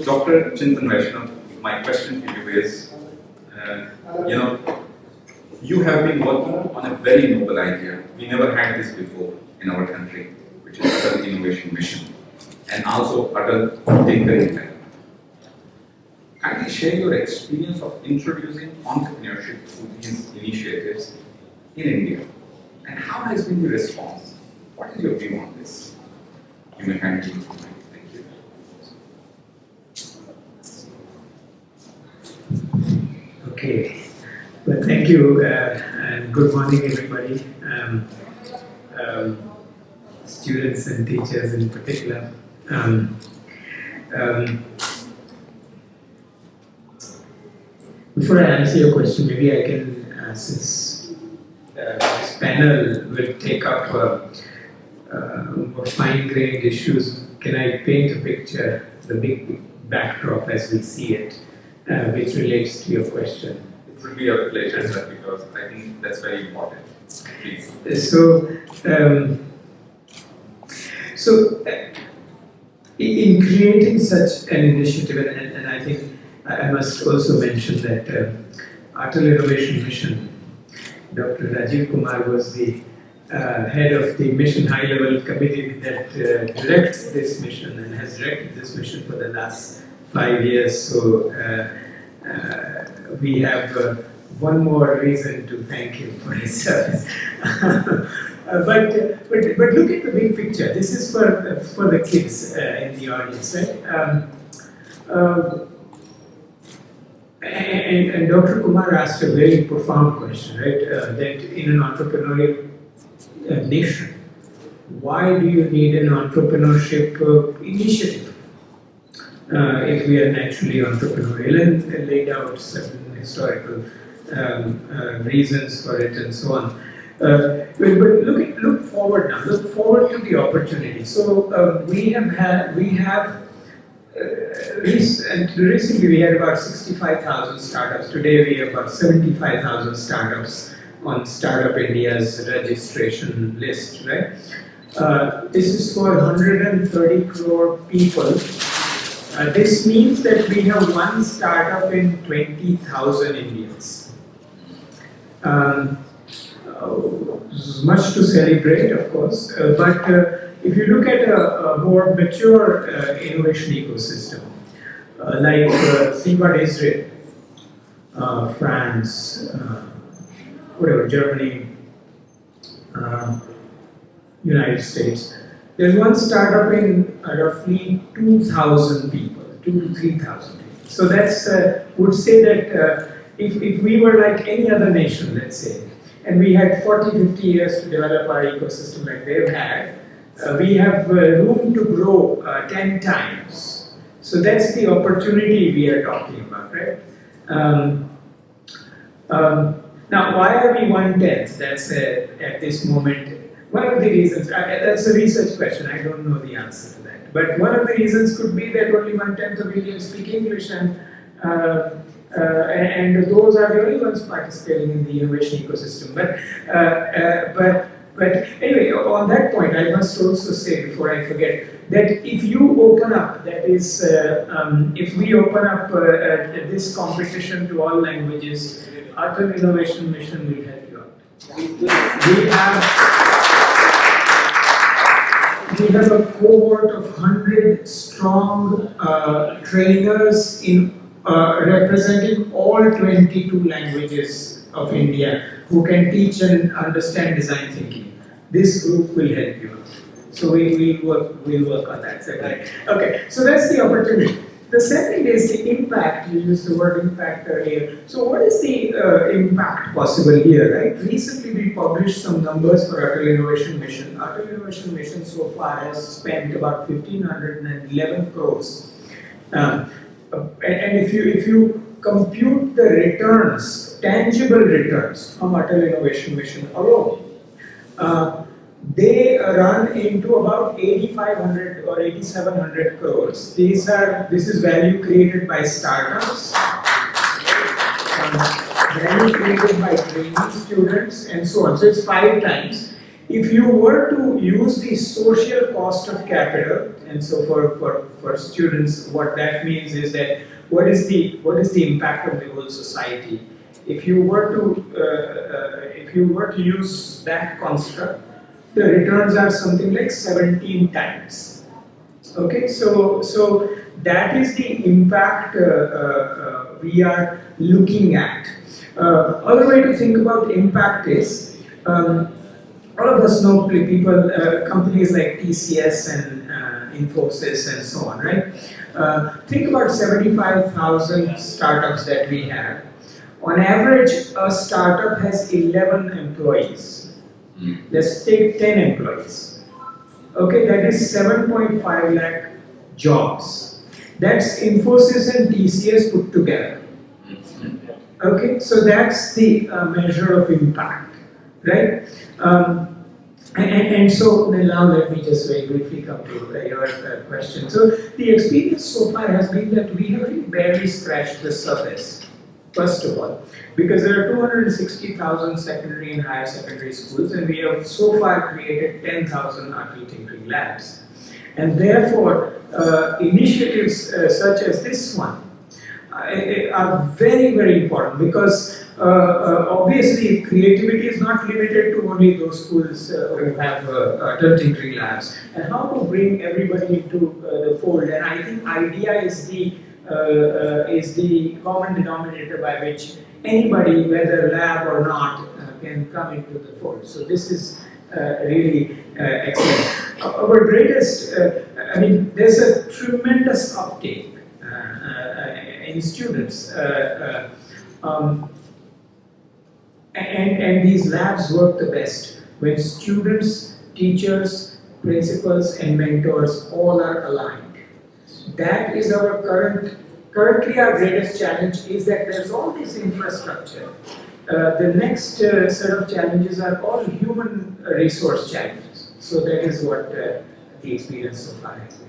Dr. Chintan Vaishnav, my question to you is, you have been working on a very noble idea. We never had this before in our country, which is Atal Innovation Mission, and also Atal Tinkering Lab. Can you share your experience of introducing entrepreneurship through these initiatives in India? And how has been the response? What is your view on this? You may kindly comment. Thank you. Okay. Well, thank you, and good morning, everybody. Students and teachers in particular. Before I answer your question, maybe I can, since this panel will take up more fine-grained issues, can I paint a picture, the big backdrop as we see it, which relates to your question? It would be a pleasure, sir, because I think that's very important. Please. In creating such an initiative, and I think I must also mention that Atal Innovation Mission, Dr. Rajiv Kumar was the head of the mission high-level committee that directs this mission and has directed this mission for the last 5 years. So we have one more reason to thank him for his service. But look at the big picture. This is for the kids in the audience, right? And Dr. Kumar asked a very profound question, right? That in an entrepreneurial nation, why do you need an entrepreneurship initiative if we are naturally entrepreneurial, and laid out certain historical reasons for it and so on. But look forward now. Look forward to the opportunity. So recently we had about 65,000 startups. Today we have about 75,000 startups on Startup India's registration list, right? This is for 130 crore people. This means that we have one startup in 20,000 Indians. Much to celebrate, of course, but if you look at a more mature innovation ecosystem, think about Israel, France, Germany, United States. There's one startup in roughly 2,000 people, 2,000 to 3,000 people. So that's would say that if we were like any other nation, let's say, and we had 40, 50 years to develop our ecosystem like they've had, we have room to grow 10 times. So that's the opportunity we are talking about, right? Now, why are we 1/10? That's at this moment. One of the reasons, that's a research question, I don't know the answer to that. But one of the reasons could be that only 1/10 of Indians speak English, and those are the only ones participating in the innovation ecosystem. But anyway, on that point, I must also say, before I forget, that if you open up, that is, if we open up this competition to all languages, Atal Innovation Mission will help you out. We have a cohort of 100 strong trainers in representing all 22 languages of India who can teach and understand design thinking. This group will help you out. So we'll work on that. Okay, so that's the opportunity. The second is the impact. You used the word impact earlier. So what is the impact possible here, right? Recently we published some numbers for Atal Innovation Mission. Atal Innovation Mission so far has spent about 1,511 crores. And if you compute the returns, tangible returns from Atal Innovation Mission alone, they run into about 8,500 or 8,700 crores. This is value created by startups, value created by training students, and so on. So it's 5 times. If you were to use the social cost of capital, and so for students, what that means is that what is the impact on the whole society? If you were to use that construct, the returns are something like 17 times. Okay, so that is the impact we are looking at. Other way to think about impact is, all of us know people, companies like TCS and Infosys and so on, right? Think about 75,000 startups that we have. On average, a startup has 11 employees. Let's take 10 employees. Okay, that is 7.5 lakh jobs. That's Infosys and TCS put together. Okay, so that's the measure of impact, right? And so now let me just very briefly come to your question. So the experience so far has been that we have really barely scratched the surface, first of all, because there are 260,000 secondary and higher secondary schools, and we have so far created 10,000 RT tinkering labs. And therefore, initiatives such as this one are very, very important, because obviously creativity is not limited to only those schools who have adult tinkering labs, and how to bring everybody into the fold. And I think idea is the common denominator by which anybody, whether lab or not, can come into the fold. So this is really excellent. Our greatest, there's a tremendous uptake in students, and these labs work the best when students, teachers, principals, and mentors all are aligned. That is our currently our greatest challenge, is that there's all this infrastructure. The next set of challenges are all human resource challenges. So that is what the experience so far has been.